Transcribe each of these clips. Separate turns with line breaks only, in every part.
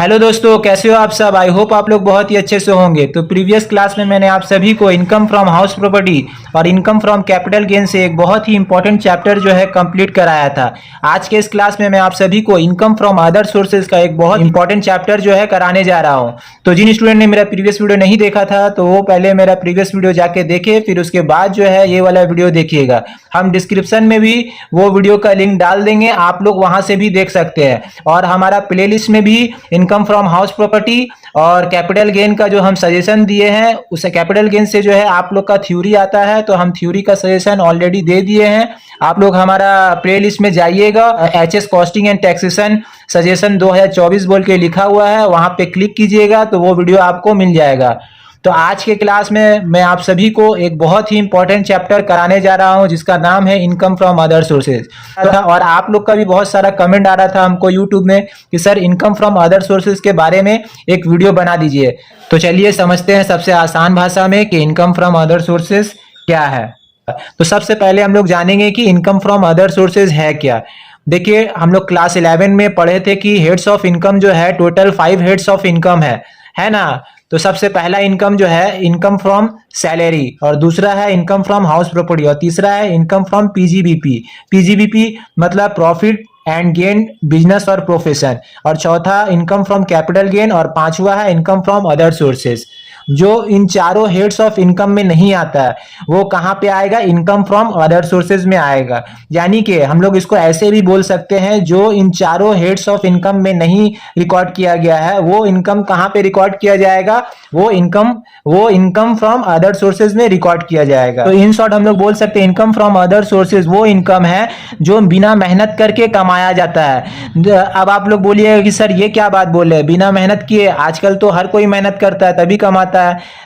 Hello दोस्तों, कैसे हो आप सब। आई होप आप लोग बहुत ही अच्छे से होंगे। तो प्रीवियस क्लास में मैंने आप सभी को इनकम फ्रॉम हाउस प्रॉपर्टी और इनकम फ्रॉम कैपिटल गेन से एक बहुत ही इंपॉर्टेंट चैप्टर जो है कंप्लीट कराया था। आज के इस क्लास में मैं आप सभी को इनकम फ्रॉम अदर सोर्सेज का एक बहुत इंपॉर्टेंट चैप्टर जो है कराने जा रहा हूँ। तो जिन स्टूडेंट ने मेरा प्रीवियस वीडियो नहीं देखा था तो वो पहले मेरा प्रीवियस वीडियो जाके देखे, फिर उसके बाद जो है ये वाला वीडियो देखिएगा। हम डिस्क्रिप्शन में भी वो वीडियो का लिंक डाल देंगे, आप लोग वहां से भी देख सकते हैं। और हमारा प्लेलिस्ट में भी इनकम फ्रॉम हाउस प्रॉपर्टी और कैपिटल गेन का जो हम सजेशन दिए हैं, उस कैपिटल गेन से जो है आप लोग का थ्योरी आता है, तो हम थ्योरी का सजेशन ऑलरेडी दे दिए हैं। आप लोग हमारा प्लेलिस्ट में जाइएगा, HS costing and taxation suggestion 2024 बोल के लिखा हुआ है, वहां पे क्लिक कीजिएगा तो वो वीडियो आपको मिल जाएगा। तो आज के क्लास में मैं आप सभी को एक बहुत ही इंपॉर्टेंट चैप्टर कराने जा रहा हूं जिसका नाम है इनकम फ्रॉम अदर सोर्सेज। और आप लोग का भी बहुत सारा कमेंट आ रहा था हमको यूट्यूब में कि sir income from other sources के बारे में एक वीडियो बना दीजिए। तो चलिए समझते हैं सबसे आसान भाषा में कि इनकम फ्रॉम अदर सोर्सेज क्या है। तो सबसे पहले हम लोग जानेंगे कि इनकम फ्रॉम अदर सोर्सेज है क्या। देखिए, हम लोग क्लास 11 में पढ़े थे कि हेड्स ऑफ इनकम जो है टोटल 5 हेड्स ऑफ इनकम है ना। तो सबसे पहला इनकम जो है इनकम फ्रॉम सैलरी, और दूसरा है इनकम फ्रॉम हाउस प्रॉपर्टी, और तीसरा है इनकम फ्रॉम पीजीबीपी। पीजीबीपी मतलब प्रॉफिट एंड गेन बिजनेस और प्रोफेशन, और चौथा इनकम फ्रॉम कैपिटल गेन, और पांचवा है इनकम फ्रॉम अदर सोर्सेज। जो इन चारों हेड्स ऑफ इनकम में नहीं आता है वो कहां पे आएगा, इनकम फ्रॉम अदर सोर्सेज में आएगा। यानी कि हम लोग इसको ऐसे भी बोल सकते हैं, जो इन चारों हेड्स ऑफ इनकम में नहीं रिकॉर्ड किया गया है वो इनकम कहां पे रिकॉर्ड किया जाएगा, वो इनकम फ्रॉम अदर सोर्सेज में रिकॉर्ड किया जाएगा। तो इन शॉर्ट हम लोग बोल सकते हैं इनकम फ्रॉम अदर सोर्सेज वो इनकम है जो बिना मेहनत करके कमाया जाता है। अब आप लोग बोलिएगा कि सर ये क्या बात बोले, बिना मेहनत किए। आजकल तो हर कोई मेहनत करता है तभी कमाता है।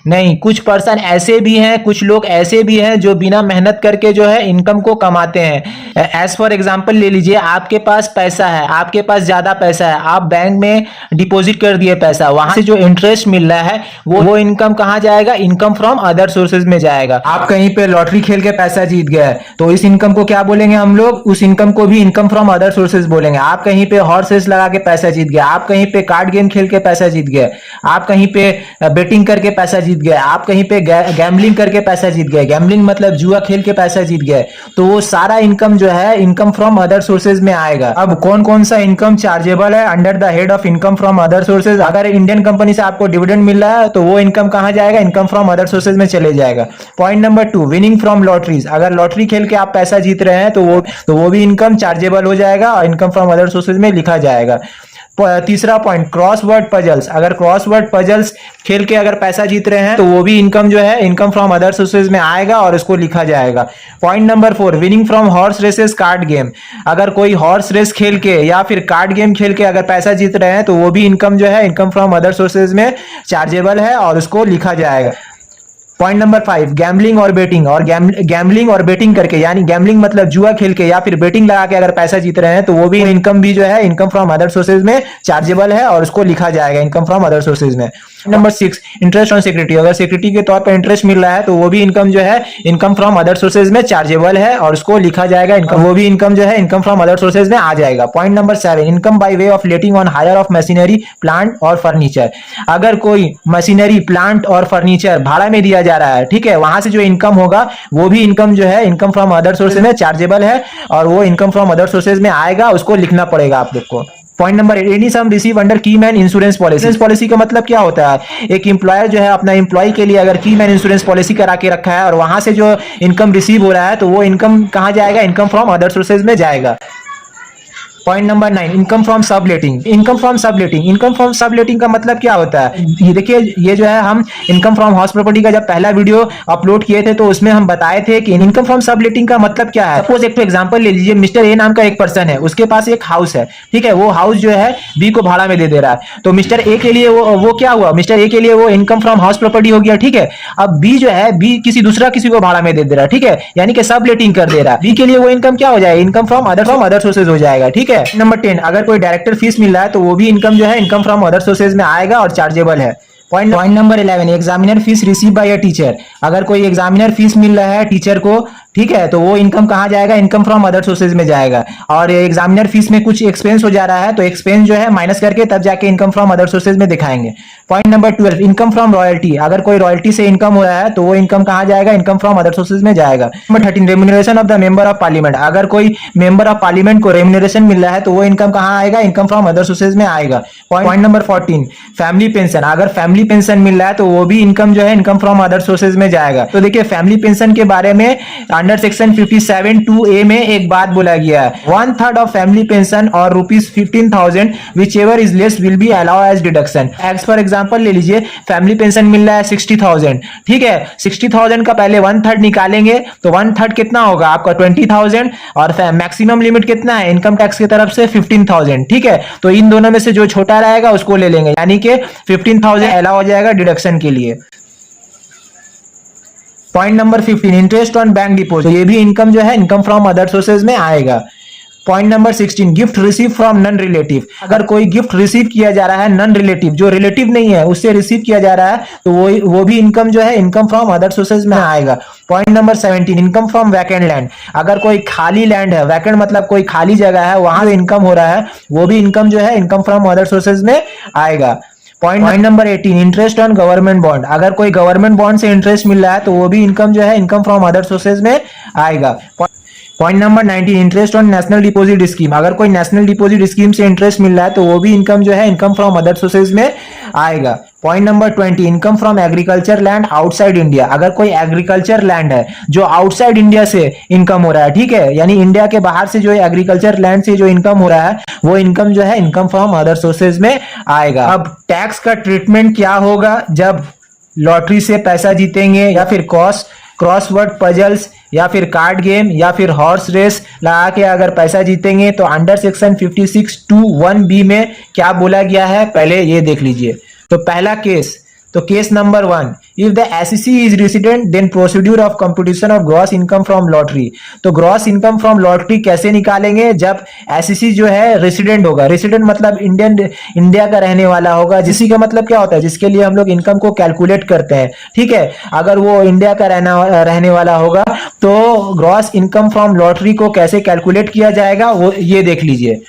नहीं, कुछ पर्सन ऐसे भी हैं, कुछ लोग ऐसे भी हैं जो बिना मेहनत करके जो है इनकम को कमाते हैं। एज फॉर एग्जांपल ले लीजिए, आपके पास पैसा है, आपके पास ज्यादा पैसा है, आप बैंक में डिपॉजिट कर दिए पैसा, वहां से जो इंटरेस्ट मिल रहा है वो इनकम कहां जाएगा, इनकम फ्रॉम अदर सोर्सेज में जाएगा। आप कहीं पे लॉटरी खेल के पैसा जीत गए तो इस इनकम को क्या बोलेंगे हम लोग, उस इनकम को भी इनकम फ्रॉम अदर सोर्सेज बोलेंगे। आप कहीं पे हॉर्स रेस लगा के पैसा जीत गए, आप कहीं पे कार्ड गेम खेल के पैसा जीत गए, आप कहीं पे बेटिंग करके पैसा जीत गए, आप कहीं पे गैम्बलिंग करके पैसा जीत गए, गैम्बलिंग मतलब जुआ खेल के पैसा जीत गए, तो वो सारा इनकम जो है इनकम फ्रॉम अदर सोर्सेज में आएगा। अब कौन कौन सा इनकम चार्जेबल है under the head of income from other sources. अगर इंडियन कंपनी से आपको डिविडेंड मिल रहा है तो वो इनकम कहां जाएगा, इनकम फ्रॉम अदर सोर्सेज में चले जाएगा। Point number 2, winning from lotteries. अगर लॉटरी खेल के आप पैसा जीत रहे हैं तो वो भी इनकम चार्जेबल हो जाएगा और इनकम फ्रॉम अदर सोर्सेज में लिखा जाएगा। तीसरा पॉइंट, क्रॉसवर्ड पजल्स। अगर क्रॉसवर्ड पजल्स खेल के अगर पैसा जीत रहे हैं तो वो भी इनकम जो है इनकम फ्रॉम अदर सोर्सेज में आएगा और उसको लिखा जाएगा। Point number 4, winning from horse races card game. अगर कोई हॉर्स रेस खेल के या फिर कार्ड गेम खेल के अगर पैसा जीत रहे हैं तो वो भी इनकम जो है इनकम फ्रॉम अदर सोर्सेज में चार्जेबल है और उसको लिखा जाएगा। पॉइंट नंबर 5, गैम्बलिंग और बेटिंग। और गैम्बलिंग और बेटिंग करके, यानी गैम्बलिंग मतलब जुआ खेल के या फिर बेटिंग लगा के अगर पैसा जीत रहे हैं तो वो भी इनकम भी जो है इनकम फ्रॉम अदर सोर्सेज में चार्जेबल है और उसको लिखा जाएगा इनकम फ्रॉम अदर सोर्सेज में। Number 6, interest on security. अगर सिक्योरिटी के तौर पर इंटरेस्ट मिल रहा है तो वो भी इनकम जो है इनकम फ्रॉम अदर सोर्सेज में चार्जेबल है और उसको लिखा जाएगा इनकम, वो भी इनकम जो है इनकम फ्रॉम अदर सोर्सेज में आ जाएगा। Point number 7, income by way of letting on hire of machinery plant और फर्नीचर। अगर कोई मशीनरी प्लांट और फर्नीचर भाड़ा में दिया जा रहा है, ठीक है, वहां से जो इनकम होगा वो भी इनकम जो है इनकम फ्रॉम अदर सोर्सेज में चार्जेबल है और वो इनकम फ्रॉम अदर सोर्सेज में आएगा, उसको लिखना पड़ेगा आप लोग को। पॉइंट नंबर 8, एनी सम रिसीव अंडर की man insurance policy. Insurance policy का मतलब क्या होता है, एक एम्प्लॉयर जो है अपना एम्प्लॉय के लिए अगर की मैन इंश्योरेंस पॉलिसी करा के रखा है और वहां से जो इनकम रिसीव हो रहा है तो वो इनकम कहां जाएगा, इनकम फ्रॉम अदर सोर्सेज में जाएगा। Point number 9, income from subletting. Income from subletting, income from subletting का मतलब क्या होता है, ये देखिए, ये जो है हम इनकम फ्रॉम हाउस प्रॉपर्टी का जब पहला वीडियो अपलोड किए थे तो उसमें हम बताए थे कि इनकम फ्रॉम सबलेटिंग का मतलब क्या है। सपोज एक एग्जांपल ले लीजिए, मिस्टर ए नाम का एक पर्सन है, उसके पास एक हाउस है, ठीक है, वो हाउस जो है बी को भाड़ा में दे रहा है, तो मिस्टर ए के लिए वो क्या हुआ, मिस्टर ए के लिए वो इनकम फ्रॉम हाउस प्रॉपर्टी हो गया, ठीक है। अब बी जो है, बी किसी को भाड़ा में दे रहा है, ठीक है, यानी कि सबलेटिंग कर दे रहा है, बी के लिए वो इनकम क्या हो जाएगा, इनकम फ्रॉम अदर सोर्सेज हो जाएगा, ठीक है। नंबर 10, अगर कोई डायरेक्टर फीस मिल रहा है तो वो भी इनकम जो है इनकम फ्रॉम अदर सोर्सेज में आएगा और चार्जेबल है। Point number 11, examiner fees receive by a teacher. अगर कोई एग्जामिनर फीस मिल रहा है टीचर को, ठीक है, तो वो इनकम कहाँ जाएगा, इनकम फ्रॉम अदर सोर्सेज में जाएगा। और एग्जामिनर फीस में कुछ एक्सपेंस हो जा रहा है तो एक्सपेंस जो है माइनस करके तब जाके इनकम फ्रॉम अदर सोर्सेज में दिखाएंगे। Point number 12, income from royalty. अगर कोई रॉयल्टी से इनकम हो रहा है तो वो इनकम कहाँ जाएगा, इनकम फ्रॉम अदर सोर्सेज में जाएगा। Number 13, remuneration of the member of parliament. अगर कोई मेंबर ऑफ पार्लियामेंट को रेम्यूनरेशन मिल रहा है तो वो इनकम कहाँ आएगा, इनकम फ्रॉम अदर सोर्सेज में आएगा। Point number 14, family pension. अगर फैमिली पेंशन मिल रहा है तो वो भी इनकम जो है इनकम फ्रॉम अदर सोर्सेज में जाएगा। तो देखिए फैमिली पेंशन के बारे में अंडर सेक्शन 57(2)(a) में एक बात बोला गया है, 1/3 ऑफ फैमिली पेंशन और ₹15,000 which ever is less will be allow as deduction. As for example ले लीजिए, फैमिली पेंशन मिल रहा है 60,000, ठीक है, 60,000 का पहले 1/3 निकालेंगे तो 1/3 कितना होगा आपका 20,000, और मैक्सिमम लिमिट कितना है इनकम टैक्स की तरफ से 15,000, ठीक है। तो इन दोनों में से जो छोटा रहेगा उसको ले लेंगे, यानी कि 15,000 अलाउ हो जाएगा डिडक्शन के लिए। Point number 15, interest on bank deposit. ये भी इनकम जो है इनकम फ्रॉम अदर सोर्सेज में आएगा। Point number 16, gift receive from non relative. अगर कोई गिफ्ट रिसीव किया जा रहा है नॉन रिलेटिव, जो रिलेटिव नहीं है उससे रिसीव किया जा रहा है तो वो भी इनकम जो है इनकम फ्रॉम अदर सोर्सेज में आएगा। Point number 17, income from vacant land. अगर कोई खाली लैंड है, वैकेंट मतलब कोई खाली जगह है, वहां से इनकम हो रहा है, वो भी इनकम जो है इनकम फ्रॉम अदर सोर्सेज में आएगा। Point number 18, interest on government bond. अगर कोई गवर्नमेंट बॉन्ड से इंटरेस्ट मिल रहा है तो वो भी इनकम जो है इनकम फ्रॉम अदर सोर्सेज में आएगा। Point number 19, interest on national deposit scheme. अगर कोई नेशनल डिपॉजिट स्कीम से इंटरेस्ट मिल रहा है तो वो भी इनकम जो है इनकम फ्रॉम अदर सोर्सेज में आएगा। Point number 20, income from agriculture land outside India. अगर कोई एग्रीकल्चर लैंड है जो आउटसाइड इंडिया से इनकम हो रहा है, ठीक है, यानी इंडिया के बाहर से जो एग्रीकल्चर लैंड से जो इनकम हो रहा है वो इनकम जो है इनकम फ्रॉम अदर सोर्सेज में आएगा। अब टैक्स का ट्रीटमेंट क्या होगा जब लॉटरी से पैसा जीतेंगे, या फिर क्रॉसवर्ड पजल्स, या फिर कार्ड गेम, या फिर हॉर्स रेस लगा के अगर पैसा जीतेंगे तो अंडर सेक्शन 56(2)(1)(b) में क्या बोला गया है पहले ये देख लीजिए। तो पहला केस, तो case number 1, if the assessee is resident then procedure of computation of gross income from lottery. तो ग्रॉस इनकम फ्रॉम लॉटरी कैसे निकालेंगे, जब एसईसी जो है रेसिडेंट होगा। रेसिडेंट मतलब इंडिया का रहने वाला होगा। जिसी का मतलब क्या होता है, जिसके लिए हम लोग इनकम को कैलकुलेट करते हैं, ठीक है। अगर वो इंडिया का रहने वाला होगा तो ग्रॉस इनकम फ्रॉम लॉटरी को कैसे कैलकुलेट किया जाएगा वो ये देख लीजिए।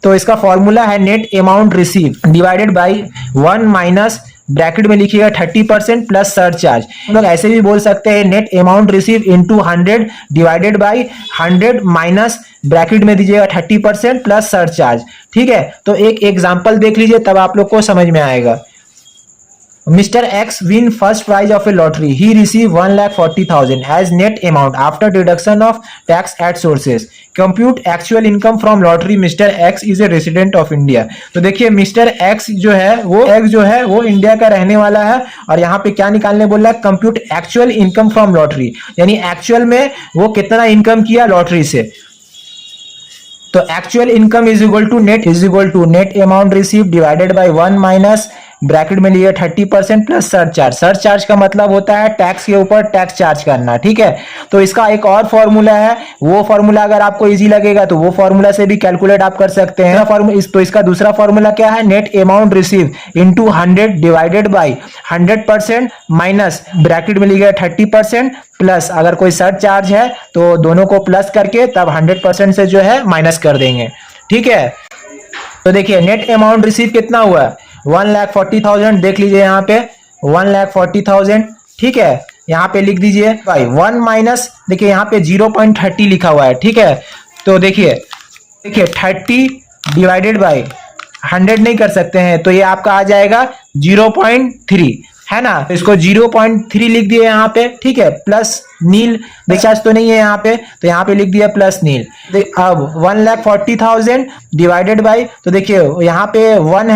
तो इसका फॉर्मूला है net amount receive divided by 1 minus bracket में लिखिएगा 30% प्लस सरचार्ज। हम लोग ऐसे भी बोल सकते हैं net amount receive into 100 divided by 100 minus bracket में दीजिएगा 30% प्लस सरचार्ज, ठीक है। तो एक एग्जांपल देख लीजिए तब आप लोग को समझ में आएगा। Mr. X win first prize of a lottery. He received 1,40,000 as net amount after deduction of tax at sources. Compute actual income from lottery. Mr. X is a resident of India. तो देखिए Mr. X जो है वो India का रहने वाला है, और यहाँ पे क्या निकालने बोल रहा है, compute actual income from lottery, यानी एक्चुअल में वो कितना इनकम किया लॉटरी से। तो actual income is equal to net amount receive divided by 1 minus bracket में लिए 30% प्लस सरचार्ज। सरचार्ज का मतलब होता है टैक्स के ऊपर टैक्स चार्ज करना, ठीक है। तो इसका एक और फॉर्मूला है, वो फॉर्मूला अगर आपको इजी लगेगा तो वो फॉर्मूला से भी कैलकुलेट आप कर सकते हैं। तो इसका दूसरा फॉर्मूला क्या है, net amount receive into 100 divided by 100% minus bracket में लिखिएगा 30% प्लस, अगर कोई सरचार्ज है तो दोनों को प्लस करके तब 100% से जो है माइनस कर देंगे, ठीक है। तो देखिए नेट अमाउंट रिसीव कितना हुआ, 1,40,000 देख लीजिए यहाँ पे 1,40,000, ठीक है। यहाँ पे लिख दीजिए भाई 1 माइनस, देखिए यहाँ पे 0.30 लिखा हुआ है, ठीक है। तो देखिए 30 डिवाइडेड बाई 100 नहीं कर सकते हैं तो ये आपका आ जाएगा 0.3, है ना। तो इसको 0.3 लिख दिए यहाँ पे, ठीक है, प्लस नील, रिचार्ज तो नहीं है यहाँ पे तो यहाँ पे लिख दिया प्लस नील। अब 1,40,000 डिवाइडेड बाई, तो देखिए यहाँ पे 1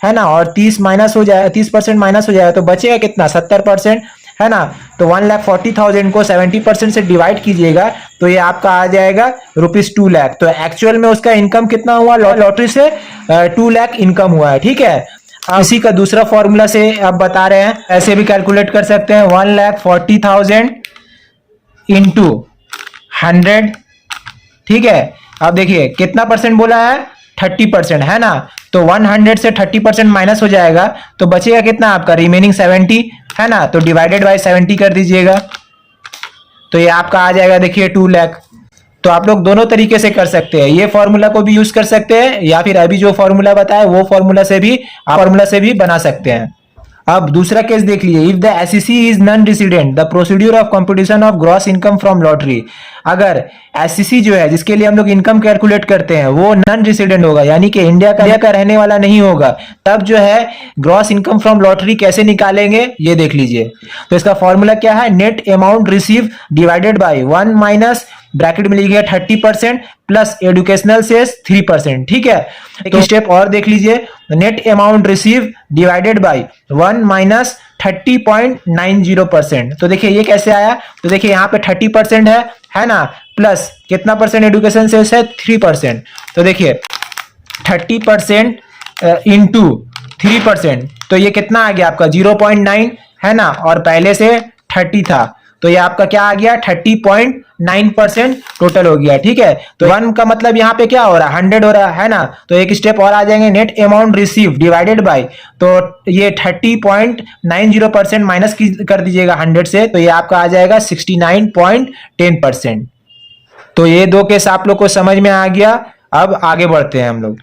है ना, और 30 माइनस हो जाए, 30% माइनस हो जाएगा तो बचेगा कितना 70%, है ना। तो 1,40,000 को 70% से डिवाइड कीजिएगा तो ये आपका आ जाएगा ₹2 लाख। तो एक्चुअल में उसका इनकम कितना हुआ लॉटरी से, 2 लाख इनकम हुआ है, ठीक है। इसी का दूसरा फॉर्मूला से आप बता रहे हैं, ऐसे भी कैलकुलेट कर सकते हैं 1,40,000 इंटू 100, ठीक है। अब देखिए कितना परसेंट बोला है, 30%, है ना। तो 100 से 30% माइनस हो जाएगा तो बचेगा कितना आपका रिमेनिंग 70, है ना। तो डिवाइडेड बाय 70 कर दीजिएगा। तो ये आपका आ जाएगा देखिए 2 लाख। तो आप लोग दोनों तरीके से कर सकते हैं, ये फॉर्मूला को भी यूज कर सकते हैं या फिर अभी जो फॉर्मूला बताया वो फॉर्मूला से भी बना सकते हैं। अब दूसरा केस देख लीजिए, if the assessee is non resident the procedure of computation of gross income from lottery. अगर एसईसी जो है जिसके लिए हम लोग इनकम कैलकुलेट करते हैं वो नॉन रेसिडेंट होगा, यानी कि इंडिया का रहने वाला नहीं होगा, तब जो है ग्रॉस इनकम फ्रॉम लॉटरी कैसे निकालेंगे ये देख लीजिए। तो इसका फॉर्मूला क्या है, net amount receive divided by 1 minus bracket में लिखिए 30% प्लस एजुकेशनल सेस 3%। ठीक है, एक स्टेप और देख लीजिए, net amount receive divided by 1 minus 30.90%। तो देखिए ये कैसे आया, तो देखिए यहाँ पे 30% है ना, प्लस कितना परसेंट एजुकेशन सेस है 3%। तो देखिए 30% इंटू 3%, तो ये कितना आ गया आपका 0.9 है ना, और पहले से 30 था तो ये आपका क्या आ गया 30.9% टोटल हो गया। ठीक है, तो 1 का मतलब यहाँ पे क्या हो रहा है 100 हो रहा है ना। तो एक स्टेप और आ जाएंगे, net amount receive divided bye, तो ये 30.90% माइनस कर दीजिएगा 100 से, तो ये आपका आ जाएगा 69.10%। तो ये दो केस आप लोग को समझ में आ गया। अब आगे बढ़ते हैं हम लोग।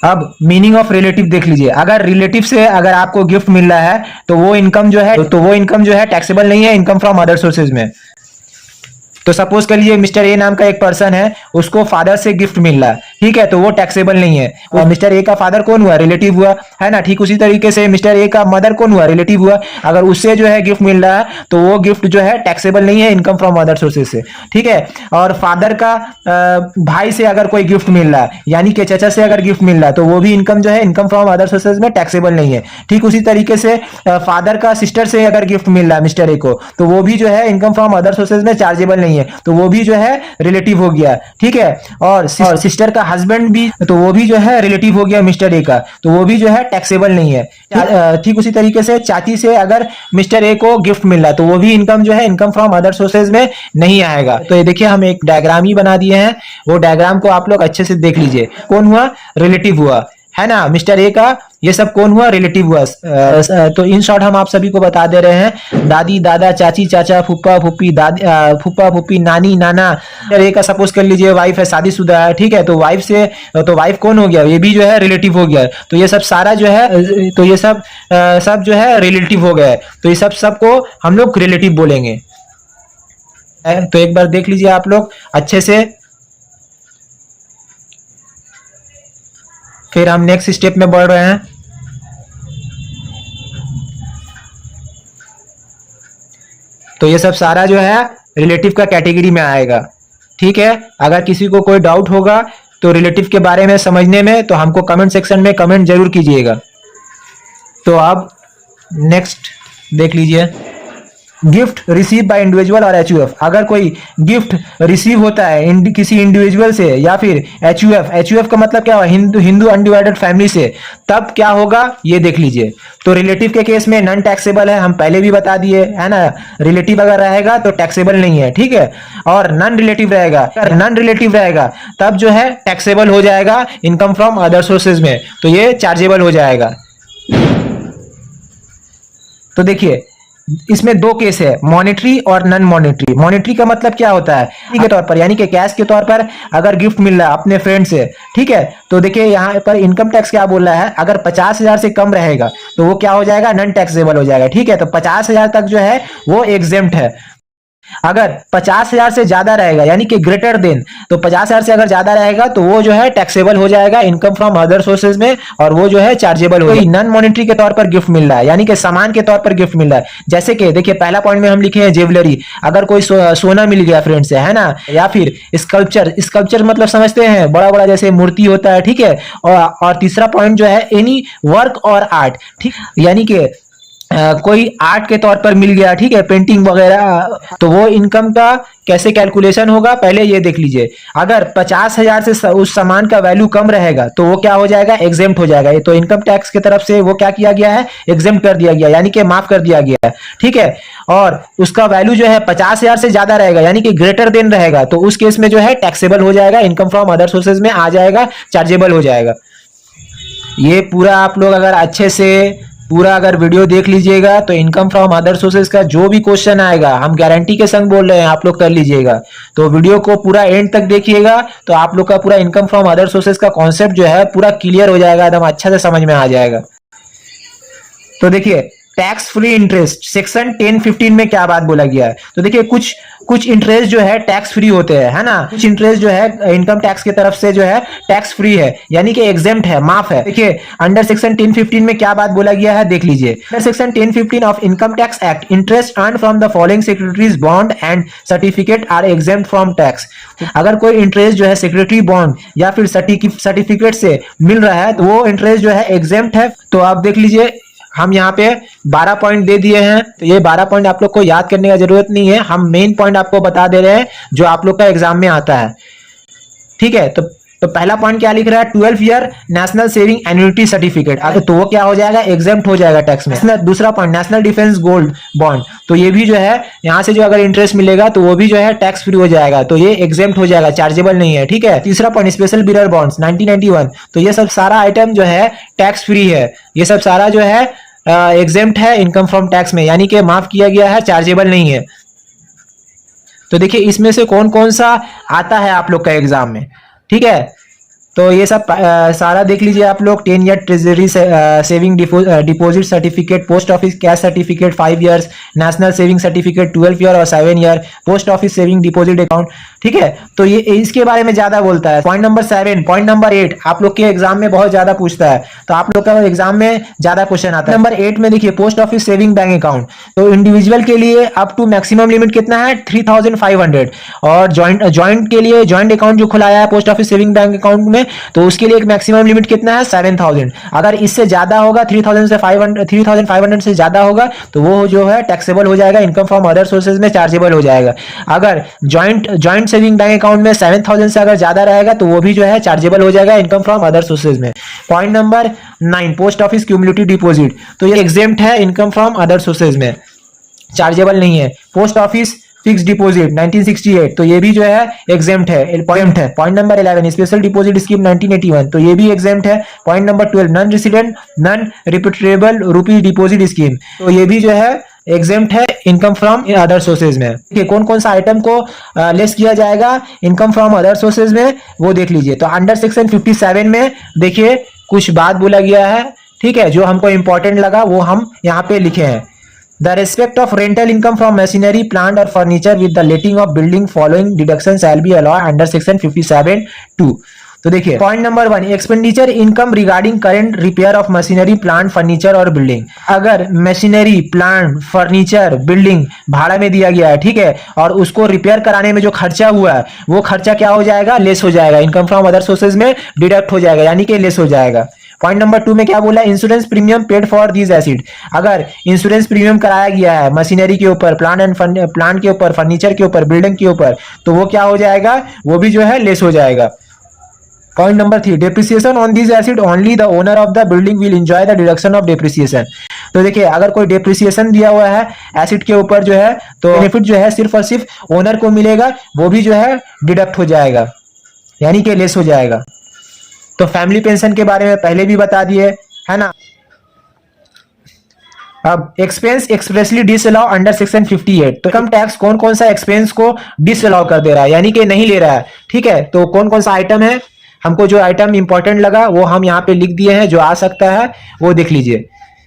अब मीनिंग ऑफ रिलेटिव देख लीजिए, अगर रिलेटिव से अगर आपको गिफ्ट मिल रहा है तो वो इनकम जो है टैक्सेबल नहीं है इनकम फ्रॉम अदर सोर्सेज में। तो सपोज कर लीजिए मिस्टर ए नाम का एक पर्सन है, उसको फादर से गिफ्ट मिल रहा है, ठीक है, तो वो टैक्सेबल नहीं है। और मिस्टर ए का फादर कौन हुआ, रिलेटिव हुआ, है ना। ठीक उसी तरीके से मिस्टर ए का मदर कौन हुआ, रिलेटिव हुआ। अगर उससे जो है गिफ्ट मिल रहा है तो वो गिफ्ट जो है टैक्सेबल नहीं है इनकम फ्रॉम अदर सोर्सेज से। ठीक है, और फादर का भाई से अगर कोई गिफ्ट मिल रहा है, यानी कि चचा से अगर गिफ्ट मिल रहा है, तो वो भी इनकम जो है इनकम फ्रॉम अदर सोर्सेज में टैक्सेबल नहीं है। ठीक उसी तरीके से फादर का सिस्टर से अगर गिफ्ट मिल रहा है मिस्टर ए को, तो वो भी जो है इनकम फ्रॉम अदर सोर्सेज में चार्जेबल नहीं है, तो वो भी जो है रिलेटिव हो गया। ठीक है, और सिस्टर का हस्बैंड भी, तो वो भी जो है रिलेटिव हो गया मिस्टर ए का, तो वो भी जो है टैक्सेबल नहीं है। ठीक उसी तरीके से चाची से अगर मिस्टर ए को गिफ्ट मिल रहा है तो वो भी इनकम जो है इनकम फ्रॉम अदर सोर्सेज में नहीं आएगा। तो ये देखिए हम एक डायग्राम ही बना दिए हैं, वो डायग्राम को आप लोग अच्छे से देख लीजिए। कौन हुआ, रिलेटिव हुआ, है ना, मिस्टर ए का, ये सब कौन हुआ, रिलेटिव हुआ। तो इन शॉर्ट हम आप सभी को बता दे रहे हैं, दादी दादा चाची चाचा फूफा फूफी, दादी फूफा फूफी नानी नाना। मिस्टर ए का सपोज कर लीजिए वाइफ है, शादीशुदा है, ठीक है, तो वाइफ से, तो वाइफ कौन हो गया, ये भी जो है रिलेटिव हो गया। तो ये सब सारा जो है, तो ये सब सब जो है रिलेटिव हो गया। तो ये सबको हम लोग रिलेटिव बोलेंगे। तो एक बार देख लीजिए आप लोग अच्छे से, फिर हम नेक्स्ट स्टेप में बढ़ रहे हैं। तो ये सब सारा जो है रिलेटिव का कैटेगरी में आएगा। ठीक है, अगर किसी को कोई डाउट होगा तो रिलेटिव के बारे में समझने में, तो हमको कमेंट सेक्शन में कमेंट जरूर कीजिएगा। तो अब नेक्स्ट देख लीजिए, गिफ्ट रिसीव बाय इंडिविजुअल और एचयूएफ। अगर कोई गिफ्ट रिसीव होता है किसी इंडिविजुअल से या फिर एचयूएफ का मतलब क्या हुआ, हिंदू अनडिवाइडेड फैमिली से, तब क्या होगा ये देख लीजिए। तो रिलेटिव के केस में नॉन टैक्सेबल है, हम पहले भी बता दिए है ना। रिलेटिव अगर रहेगा तो टैक्सेबल नहीं है, ठीक है, और नॉन रिलेटिव रहेगा तब जो है टैक्सेबल हो जाएगा इनकम फ्रॉम अदर सोर्सेज में, तो ये चार्जेबल हो जाएगा। तो देखिए इसमें दो केस है, मॉनेटरी और नॉन मॉनेटरी। मॉनेटरी का मतलब क्या होता है, के तौर पर, यानी कि कैश के तौर पर अगर गिफ्ट मिल रहा है अपने फ्रेंड से, ठीक है, तो देखिए यहाँ पर इनकम टैक्स क्या बोल रहा है, अगर 50,000 से कम रहेगा तो वो क्या हो जाएगा, नॉन टैक्सेबल हो जाएगा। ठीक है, तो 50,000 तक जो है वो एग्जेम्प्ट है। अगर 50,000 से ज्यादा रहेगा, यानी कि ग्रेटर देन, तो 50,000 से अगर ज्यादा रहेगा तो वो जो है टैक्सेबल हो जाएगा इनकम फ्रॉम अदर सोर्सेज में, और वो जो है चार्जेबल हो जाएगा। नॉन मॉनेटरी के तौर पर गिफ्ट मिल रहा है, यानी कि सामान के तौर पर गिफ्ट मिल रहा है। जैसे कि देखिए पहला पॉइंट में हम लिखे हैं ज्वेलरी, अगर कोई सोना मिल गया फ्रेंड से, है ना, या फिर स्कल्पचर मतलब समझते हैं, बड़ा बड़ा जैसे मूर्ति होता है, ठीक है, और तीसरा पॉइंट जो है एनी वर्क और आर्ट, ठीक, यानी कि कोई आर्ट के तौर पर मिल गया, ठीक है, पेंटिंग वगैरह, तो वो इनकम का कैसे कैलकुलेशन होगा पहले ये देख लीजिए। अगर 50,000 से उस सामान का वैल्यू कम रहेगा तो वो क्या हो जाएगा, एग्जेम्प्ट हो जाएगा। तो इनकम टैक्स की तरफ से वो क्या किया गया है, एग्जेम्प्ट कर दिया गया, यानी कि माफ कर दिया गया है। ठीक है, और उसका वैल्यू जो है 50,000 से ज्यादा रहेगा, यानी कि ग्रेटर देन रहेगा, तो उस केस में जो है टैक्सेबल हो जाएगा, इनकम फ्रॉम अदर सोर्सेज में आ जाएगा, चार्जेबल हो जाएगा। ये पूरा आप लोग अगर अच्छे से पूरा अगर वीडियो देख लीजिएगा तो इनकम फ्रॉम अदर सोर्सेज का जो भी क्वेश्चन आएगा, हम गारंटी के संग बोल रहे हैं, आप लोग कर लीजिएगा। तो वीडियो को पूरा एंड तक देखिएगा तो आप लोग का पूरा इनकम फ्रॉम अदर सोर्सेज का कॉन्सेप्ट जो है पूरा क्लियर हो जाएगा, एकदम अच्छा से समझ में आ जाएगा। तो देखिए टैक्स फ्री इंटरेस्ट सेक्शन 1015 में क्या बात बोला गया है। तो देखिए कुछ इंटरेस्ट जो है टैक्स फ्री होते हैं, है ना। कुछ इंटरेस्ट जो है इनकम टैक्स की तरफ से जो है टैक्स फ्री है, यानी कि एग्जेम्प्ट है, माफ है। देखिए अंडर सेक्शन 1015 में क्या बात बोला गया है, देख लीजिए। Under section 1015 of income tax act, interest earn from the following securities bond and certificate are exempt from tax. अगर कोई इंटरेस्ट जो है सिक्योरिटी बॉन्ड या फिर सर्टिफिकेट से मिल रहा है तो वो इंटरेस्ट जो है एग्जेम्प्ट है। तो आप देख लीजिए हम यहाँ पे 12 पॉइंट दे दिए हैं, तो ये 12 पॉइंट आप लोग को याद करने का जरूरत नहीं है, हम मेन पॉइंट आपको बता दे रहे हैं जो आप लोग का एग्जाम में आता है, ठीक है। तो पहला पॉइंट क्या लिख रहा है, 12 year national saving annuity certificate, तो वो क्या हो जाएगा, एग्जेम्प्ट हो जाएगा टैक्स में। दूसरा point national defence gold bond, तो ये भी जो है यहाँ से जो अगर इंटरेस्ट मिलेगा तो वो भी जो है टैक्स फ्री हो जाएगा, तो ये एग्जेम्प्ट हो जाएगा, चार्जेबल नहीं है, ठीक है। तीसरा पॉइंट स्पेशल बिरर बॉन्ड्स 1991, तो ये सब सारा आइटम जो है टैक्स फ्री है, ये सब सारा जो है एग्जेम्प्ट है इनकम फ्रॉम टैक्स में, यानी कि माफ किया गया है, चार्जेबल नहीं है। तो देखिए इसमें से कौन कौन सा आता है आप लोग का एग्जाम में, ठीक है। तो ये सब सारा देख लीजिए आप लोग। 10 year treasury saving deposit certificate, post office cash certificate 5 years, national saving certificate 12 year और 7 year, post office saving deposit account, ठीक है। तो ये इसके बारे में ज्यादा बोलता है। पॉइंट नंबर 7, पॉइंट नंबर 8 आप लोग के एग्जाम में बहुत ज्यादा पूछता है, तो आप लोग का एग्जाम में ज्यादा क्वेश्चन आता है। नंबर 8 में देखिए post office saving bank account, तो इंडिविजुअल के लिए अप टू मैक्सिमम लिमिट कितना है 3500, और ज्वाइंट के लिए ज्वाइंट अकाउंट जो खुलाया है post office saving bank account में, तो उसके लिए एक मैक्सिमम लिमिट कितना है 7000। अगर इससे ज्यादा होगा 3500 से ज्यादा होगा तो वो जो है टैक्सेबल हो जाएगा, इनकम फ्रॉम अदर सोर्सेज में चार्जेबल हो जाएगा। अगर ज्वाइंट सेविंग बैंक अकाउंट में 7000 से अगर ज्यादा रहेगा तो वो भी जो है चार्जेबल हो जाएगा इनकम फ्रॉम अदर सोर्सेज में। Point number 9 post office cumulative deposit, तो ये एग्जेम्प्ट है इनकम फ्रॉम अदर सोर्सेज में, चार्जेबल नहीं है। पोस्ट ऑफिस फिक्स डिपॉजिट 1968, तो ये भी जो है एग्जेम्प्ट है, point number 11 special deposit scheme 1981, तो ये भी एग्जेम्प्ट है। Point number 12 non resident non repeatable rupee deposit scheme, तो ये भी जो है एग्जेम्प्ट है इनकम फ्रॉम अदर सोर्सेज में। देखिए कौन कौन सा आइटम को लेस किया जाएगा इनकम फ्रॉम अदर सोर्सेज में, वो देख लीजिए। तो अंडर सेक्शन 57 में देखिए कुछ बात बोला गया है, ठीक है, जो हमको इंपॉर्टेंट लगा वो हम यहाँ पे लिखे हैं। The respect of rental income from machinery, plant or furniture with the letting of building following deduction shall be allowed under section 57(2). तो देखिए point number 1 expenditure income regarding current repair of machinery plant furniture और building. अगर machinery plant furniture building भाड़ा में दिया गया है, ठीक है, और उसको रिपेयर कराने में जो खर्चा हुआ है वो खर्चा क्या हो जाएगा, लेस हो जाएगा, इनकम फ्रॉम अदर सोर्सेज में डिडक्ट हो जाएगा, यानी कि लेस हो जाएगा। पॉइंट नंबर 2 में क्या बोला, insurance premium paid for this acid. अगर इंश्योरेंस प्रीमियम कराया गया है मशीनरी के ऊपर, प्लांट के ऊपर, फर्नीचर के ऊपर, बिल्डिंग के ऊपर, तो वो क्या हो जाएगा, वो भी जो है लेस हो जाएगा। Point number 3 depreciation on this acid only the owner of the building will enjoy the deduction of depreciation. तो देखिए अगर कोई डेप्रिसिएशन दिया हुआ है एसिड के ऊपर जो है, तो बेनिफिट जो है सिर्फ और सिर्फ ओनर को मिलेगा, वो भी जो है डिडक्ट हो जाएगा, यानी कि लेस हो जाएगा। तो फैमिली पेंशन के बारे में पहले भी बता दिए, है ना। अब expense expressly disallow under section 58, तो इनकम टैक्स कौन कौन सा एक्सपेंस को डिसअलाउ कर दे रहा है, यानी कि नहीं ले रहा है, ठीक है। तो कौन कौन सा आइटम है, हमको जो आइटम इंपॉर्टेंट लगा वो हम यहाँ पे लिख दिए हैं, जो आ सकता है वो देख लीजिए।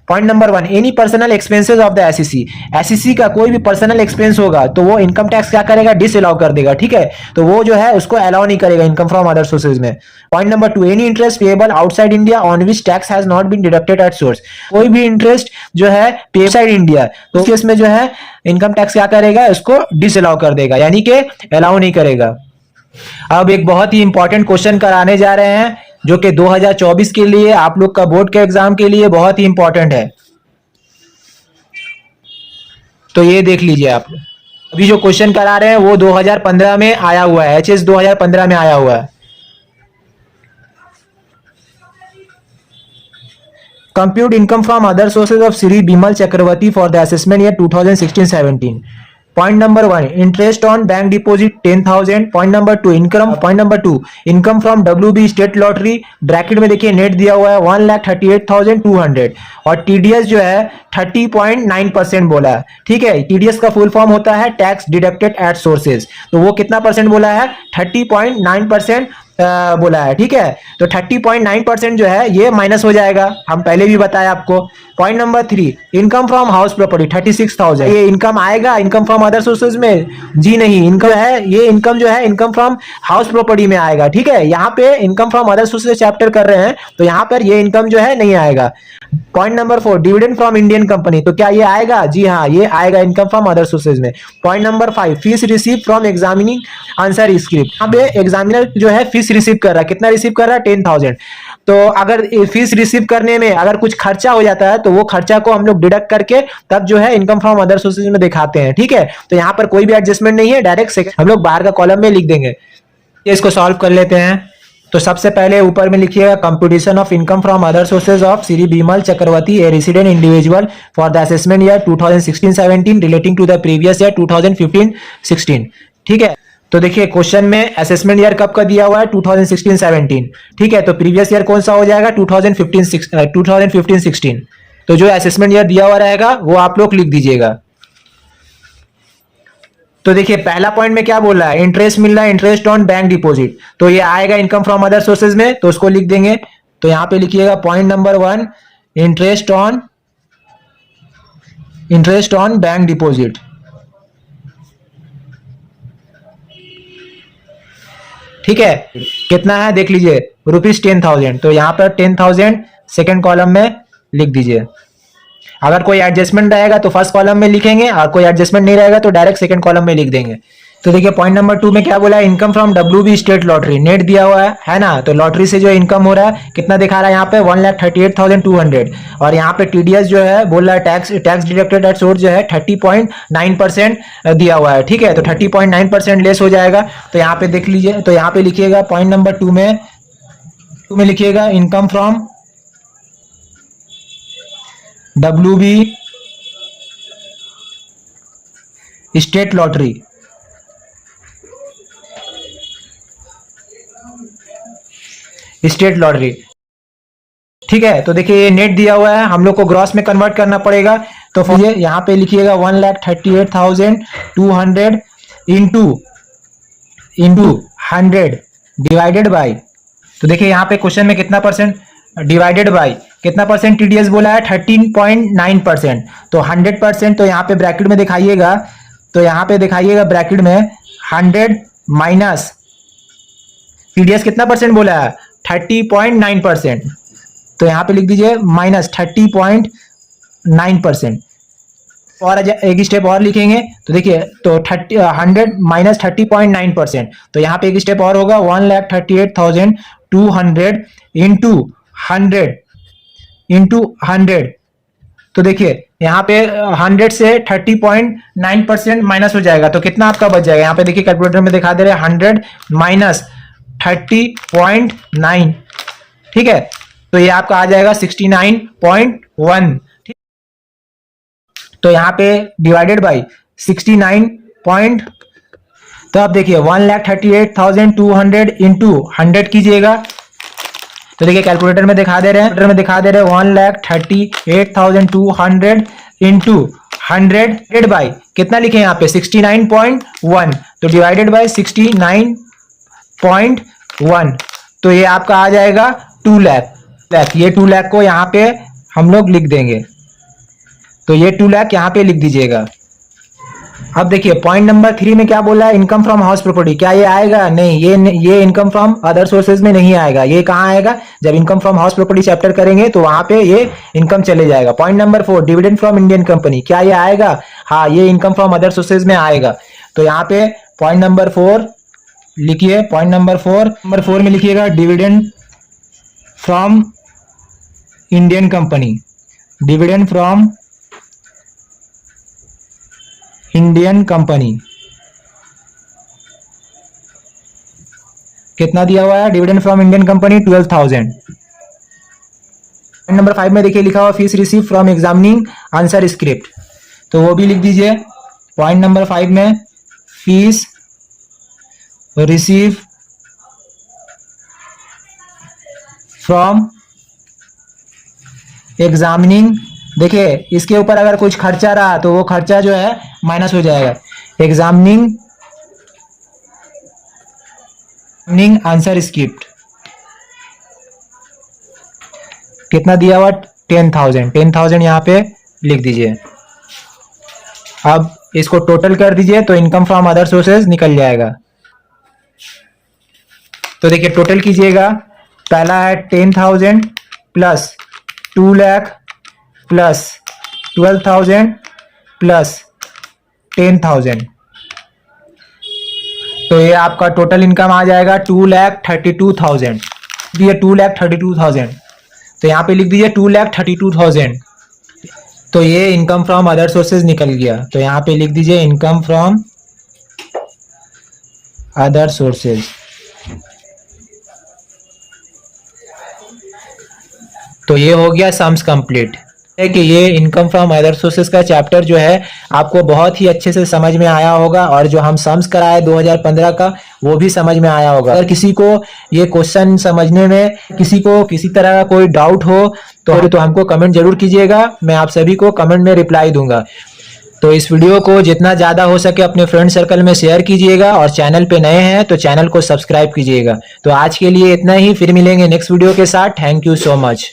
Point number 1 any personal expenses of the SEC, SEC का कोई भी पर्सनल एक्सपेंस होगा तो वो इनकम टैक्स क्या करेगा, डिसअलाउ कर देगा, ठीक है। तो वो जो है उसको अलाउ नहीं करेगा इनकम फ्रॉम अदर सोर्सेज में। Point number 2 any interest payable outside India on which tax has not been deducted at source, कोई भी इंटरेस्ट जो है पे आउटसाइड इंडिया, तो उस केस में जो है इनकम टैक्स क्या करेगा, इसको डिसअलाउ कर देगा, यानी कि अलाउ नहीं करेगा। अब एक बहुत ही इंपॉर्टेंट क्वेश्चन कराने जा रहे हैं जो कि 2024 के लिए आप लोग का बोर्ड के एग्जाम के लिए बहुत ही इंपॉर्टेंट है, तो ये देख लीजिए आप। अभी जो क्वेश्चन करा रहे हैं वो 2015 में आया हुआ है, एचएस 2015 में आया हुआ है। Compute income from other sources of Shri Bimal Chakraborty for the assessment year 2016-17। Point number 1 interest on bank deposit 10,000। Point number 2 income, point number 2 income from WB state lottery, bracket में देखिए नेट दिया हुआ है 1,38,200 और टीडीएस जो है 30.9% बोला है। ठीक है, टीडीएस का फुल फॉर्म होता है टैक्स डिडक्टेड एट सोर्सेज, तो वो कितना परसेंट बोला है 30.9% बोला है। ठीक है, तो 30.9% जो है ये माइनस हो जाएगा, हम पहले भी बताया आपको। Point number 3 income from house property 36,000, ये इनकम आएगा इनकम फ्रॉम अदर सोर्सेज में? जी नहीं, इनकम है ये इनकम जो है इनकम फ्रॉम हाउस प्रॉपर्टी में आएगा। ठीक है, यहाँ पे income from other sources chapter कर रहे हैं तो यहाँ पर ये इनकम जो है नहीं आएगा। Point number 4 dividend from Indian company, तो क्या ये आएगा? जी हाँ, ये आएगा इनकम फ्रॉम अदर सोर्सेज में। Point number 5 fees receive from examining answer script, यहाँ पे एग्जामिनर जो है फीस रिसीव कर रहा है, कितना रिसीव कर रहा है 10,000। तो अगर फीस रिसीव करने में अगर कुछ खर्चा हो जाता है तो वो खर्चा को हम लोग डिडक्ट करके तब जो है इनकम फ्रॉम अदर सोर्सेज में दिखाते हैं। ठीक है, तो यहाँ पर कोई भी एडजस्टमेंट नहीं है, डायरेक्ट हम लोग बाहर का कॉलम में लिख देंगे। इसको सॉल्व कर लेते हैं। तो सबसे पहले ऊपर में लिखिएगा computation of income from other sources of Shri Bimal Chakraborty a resident individual for the assessment year 2016-17 relating to the previous year 2015-16। ठीक है, तो देखिए क्वेश्चन में असेसमेंट ईयर कब का दिया हुआ है 2016-17। ठीक है, तो प्रीवियस ईयर कौन सा हो जाएगा 2015-16। तो जो असेसमेंट ईयर दिया हुआ रहेगा वो आप लोग लिख दीजिएगा। तो देखिए पहला पॉइंट में क्या बोल रहा है, इंटरेस्ट मिल रहा है इंटरेस्ट ऑन बैंक डिपॉजिट, तो ये आएगा इनकम फ्रॉम अदर सोर्सेज में, तो उसको लिख देंगे। तो यहां पे लिखिएगा point number 1 interest on bank deposit. ठीक है, कितना है देख लीजिए ₹10,000, तो यहां पर 10,000 सेकेंड कॉलम में लिख दीजिए। अगर कोई एडजस्टमेंट रहेगा तो फर्स्ट कॉलम में लिखेंगे और कोई एडजस्टमेंट नहीं रहेगा तो डायरेक्ट सेकंड कॉलम में लिख देंगे। तो देखिए पॉइंट नंबर 2 में क्या बोला है, income from WB state lottery, net दिया हुआ है ना, तो लॉटरी से जो इनकम हो रहा है कितना दिखा रहा है यहाँ पे 1,38,200 और यहाँ पे टीडीएस जो है बोल रहा है टैक्स डिडक्टेड एट सोर्स जो है 30.9% दिया हुआ है। ठीक है, तो 30.9% लेस हो जाएगा। तो यहाँ पे देख लीजिए, तो यहाँ पे लिखिएगा पॉइंट नंबर 2 में लिखिएगा income from WB state lottery. State lottery, ठीक है, तो देखिए ये नेट दिया हुआ है, हम लोग को ग्रॉस में कन्वर्ट करना पड़ेगा। तो फिर यहाँ पे लिखिएगा 1,38,200 इंटू 100 डिवाइडेड बाई, तो देखिए यहाँ पे क्वेश्चन में कितना परसेंट डिवाइडेड बाई कितना परसेंट टीडीएस बोला है 13.9%, तो 100%, तो यहाँ पे ब्रैकेट में दिखाइएगा, तो यहाँ पे दिखाइएगा ब्रैकेट में 100 माइनस टीडीएस कितना परसेंट बोला है 30.9%, तो यहाँ पे लिख दीजिए माइनस 30.9%। और एक स्टेप और लिखेंगे तो देखिए तो 100 माइनस 30.9%, तो यहाँ पे एक स्टेप और होगा 1,38,200 इंटू 100, तो देखिए यहाँ पे 100 से 30.9% माइनस हो जाएगा, तो कितना आपका बच जाएगा, यहाँ पे देखिए कैलकुलेटर में दिखा दे रहे हैं 100 माइनस 30.9, ठीक है, तो ये आपका आ जाएगा 69.1, ठीक, तो यहाँ पे डिवाइडेड बाई 69 पॉइंट, तो आप देखिए 1,38,200 इंटू 100 कीजिएगा, तो देखिए कैलकुलेटर में दिखा दे रहे हैं 1,38,200 इंटू 100 बाई कितना लिखे यहाँ पे 69.1, तो डिवाइडेड बाई 69.1, तो ये आपका आ जाएगा 2 लाख, ये 2 लाख को यहाँ पे हम लोग लिख देंगे, तो ये 2 लाख यहाँ पे लिख दीजिएगा। अब देखिए पॉइंट नंबर 3 में क्या बोला है, इनकम फ्रॉम हाउस प्रॉपर्टी, क्या ये आएगा? नहीं, ये इनकम फ्रॉम अदर सोर्सेज में नहीं आएगा, ये कहाँ आएगा, जब income from house property chapter करेंगे तो वहां पे ये इनकम चले जाएगा। Point number 4 dividend from Indian company, क्या ये आएगा? हाँ, ये इनकम फ्रॉम अदर सोर्सेज में आएगा, तो यहाँ पे पॉइंट नंबर 4 लिखिए, पॉइंट नंबर 4 में लिखिएगा dividend from Indian company, dividend from Indian company कितना दिया हुआ है, dividend from Indian company 12,000। Number 5 में देखिए लिखा हुआ fees receive from examining answer script, तो वो भी लिख दीजिए, पॉइंट नंबर 5 में फीस रिसीव फ्रॉम एग्जामिनिंग। देखिए इसके ऊपर अगर कुछ खर्चा रहा तो वो खर्चा जो है माइनस हो जाएगा। एग्जामिनिंग आंसर स्क्रिप्ट कितना दिया हुआ 10,000 यहाँ पे लिख दीजिए। अब इसको टोटल कर दीजिए तो इनकम फ्रॉम अदर सोर्सेज निकल जाएगा। तो देखिए टोटल कीजिएगा, पहला है 10,000 प्लस 2 लाख प्लस 12,000 प्लस 10,000, तो ये आपका टोटल इनकम आ जाएगा 2,32,000। ये 2,32,000, तो यहाँ पे लिख दीजिए 2,32,000। तो ये इनकम फ्रॉम अदर सोर्सेज निकल गया, तो यहाँ पे लिख दीजिए इनकम फ्रॉम अदर सोर्सेज। तो ये हो गया सम्स कंप्लीट। है कि ये इनकम फ्रॉम अदर सोर्सेज का चैप्टर जो है आपको बहुत ही अच्छे से समझ में आया होगा, और जो हम सम्स कराए 2015 का वो भी समझ में आया होगा। अगर किसी को ये क्वेश्चन समझने में किसी को किसी तरह का कोई डाउट हो तो हमको कमेंट जरूर कीजिएगा, मैं आप सभी को कमेंट में रिप्लाई दूंगा। तो इस वीडियो को जितना ज़्यादा हो सके अपने फ्रेंड सर्कल में शेयर कीजिएगा, और चैनल पे नए हैं तो चैनल को सब्सक्राइब कीजिएगा। तो आज के लिए इतना ही, फिर मिलेंगे नेक्स्ट वीडियो के साथ। Thank you so much.